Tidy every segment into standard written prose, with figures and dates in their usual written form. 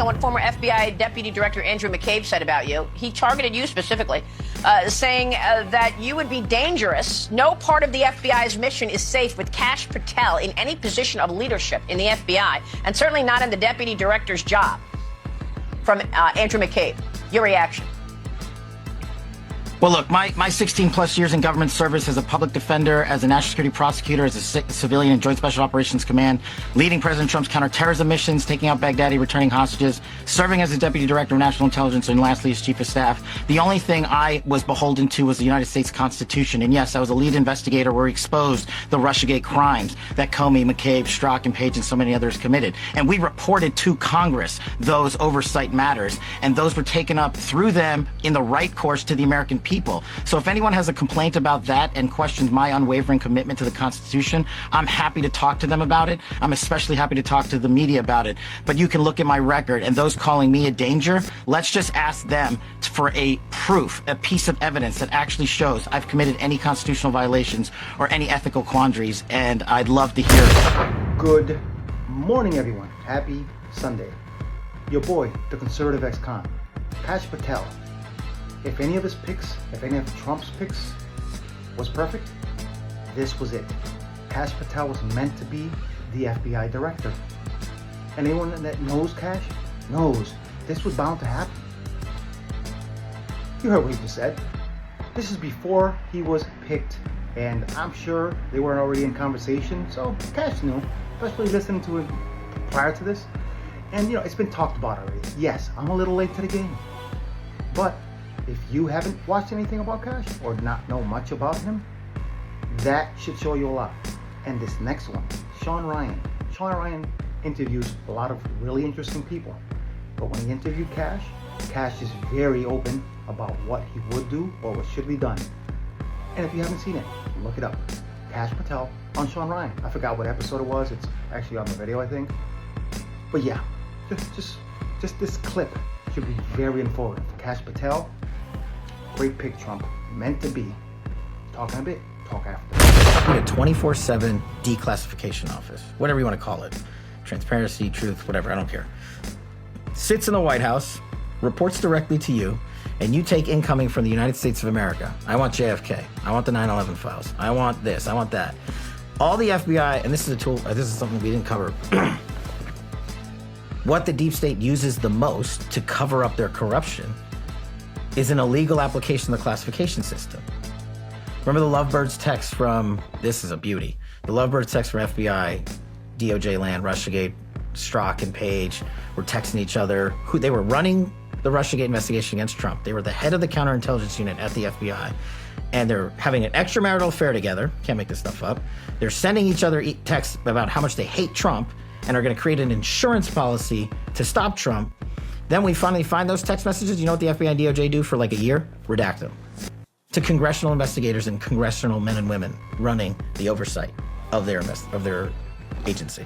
what former FBI Deputy Director Andrew McCabe said about you. He targeted you specifically, saying that you would be dangerous. No part of the FBI's mission is safe with Kash Patel in any position of leadership in the FBI, and certainly not in the Deputy Director's job. From Andrew McCabe. Your reaction? Well, look, my 16-plus years in government service as a public defender, as a national security prosecutor, as a civilian in Joint Special Operations Command, leading President Trump's counterterrorism missions, taking out Baghdadi, returning hostages, serving as the Deputy Director of National Intelligence, and lastly as Chief of Staff. The only thing I was beholden to was the United States Constitution. And yes, I was a lead investigator where we exposed the Russiagate crimes that Comey, McCabe, Strzok, and Page, and so many others committed. And we reported to Congress those oversight matters. And those were taken up through them in the right course to the American people. So if anyone has a complaint about that and questions my unwavering commitment to the Constitution, I'm happy to talk to them about it. I'm especially happy to talk to the media about it. But you can look at my record, and those calling me a danger, let's just ask them for a proof, a piece of evidence that actually shows I've committed any constitutional violations or any ethical quandaries, and I'd love to hear it. Good morning, everyone. Happy Sunday. Your boy, the conservative ex-con, Kash Patel. If any of his picks, if any of Trump's picks was perfect, this was it. Kash Patel was meant to be the FBI director. And anyone that knows Kash knows this was bound to happen. You heard what he just said. This is before he was picked, and I'm sure they were already in conversation, so Kash knew, especially listening to it prior to this. And it's been talked about already. Yes, I'm a little late to the game, but if you haven't watched anything about Kash or not know much about him, that should show you a lot. And this next one, Sean Ryan. Sean Ryan interviews a lot of really interesting people. But when he interviewed Kash, Kash is very open about what he would do or what should be done. And if you haven't seen it, look it up. Kash Patel on Sean Ryan. I forgot what episode it was. It's actually on the video, I think. But yeah, just this clip should be very informative. Kash Patel, great pick, Trump. Meant to be. Talking a bit, talk after. A 24/7 declassification office, whatever you want to call it. Transparency, truth, whatever, I don't care. Sits in the White House, reports directly to you, and you take incoming from the United States of America. I want JFK. I want the 9/11 files. I want this. I want that. All the FBI, and this is a tool, this is something we didn't cover. What the deep state uses the most to cover up their corruption is an illegal application of the classification system. Remember the Lovebirds text from, this is a beauty, the Lovebirds text from FBI, DOJ land, Russiagate, Strzok and Page were texting each other. They were running the Russiagate investigation against Trump. They were the head of the counterintelligence unit at the FBI. And they're having an extramarital affair together. Can't make this stuff up. They're sending each other texts about how much they hate Trump and are going to create an insurance policy to stop Trump. Then we finally find those text messages. You know what the FBI and DOJ do for like a year? Redact them. To congressional investigators and congressional men and women running the oversight of their agency.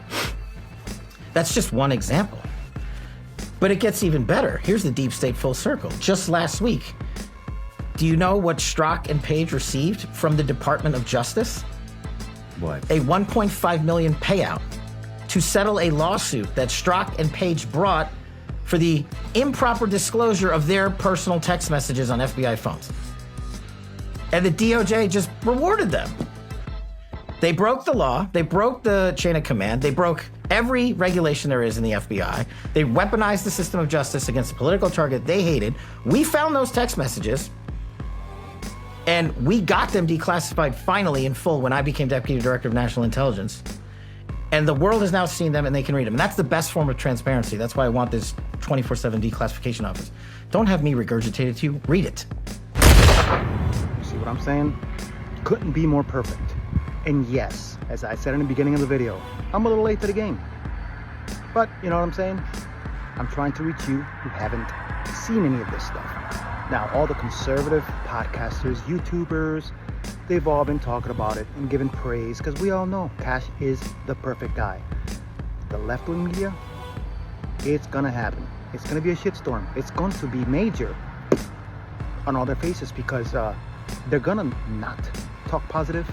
That's just one example. But it gets even better. Here's the deep state full circle. Just last week, do you know what Strzok and Page received from the Department of Justice? What? A $1.5 million payout to settle a lawsuit that Strzok and Page brought for the improper disclosure of their personal text messages on FBI phones. And the DOJ just rewarded them. They broke the law, they broke the chain of command, they broke every regulation there is in the FBI, they weaponized the system of justice against a political target they hated. We found those text messages, and we got them declassified finally in full when I became Deputy Director of National Intelligence. And the world has now seen them and they can read them. And that's the best form of transparency. That's why I want this 24/7 declassification office. Don't have me regurgitate it to you, read it. You see what I'm saying? Couldn't be more perfect. And yes, as I said in the beginning of the video, I'm a little late to the game. But you know what I'm saying? I'm trying to reach you who haven't seen any of this stuff. Now, all the conservative podcasters, YouTubers, they've all been talking about it and giving praise because we all know Kash is the perfect guy. The left-wing media, it's gonna happen. It's gonna be a shitstorm. It's going to be major on all their faces because they're gonna not talk positive.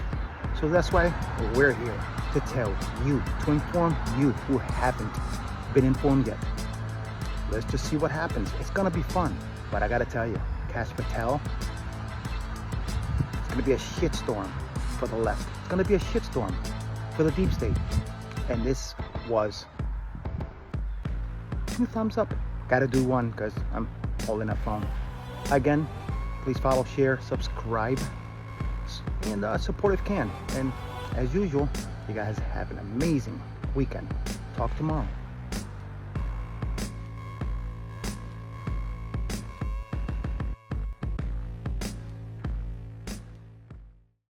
So that's why we're here to tell you, to inform you who haven't been informed yet. let's just see what happens. It's gonna be fun. But I gotta tell you, Kash Patel, it's gonna be a shitstorm for the left. It's gonna be a shitstorm for the deep state. And this was 2 thumbs up. Gotta do one because I'm holding a phone. Again, please follow, share, subscribe, and support if you can. And as usual, you guys have an amazing weekend. Talk tomorrow.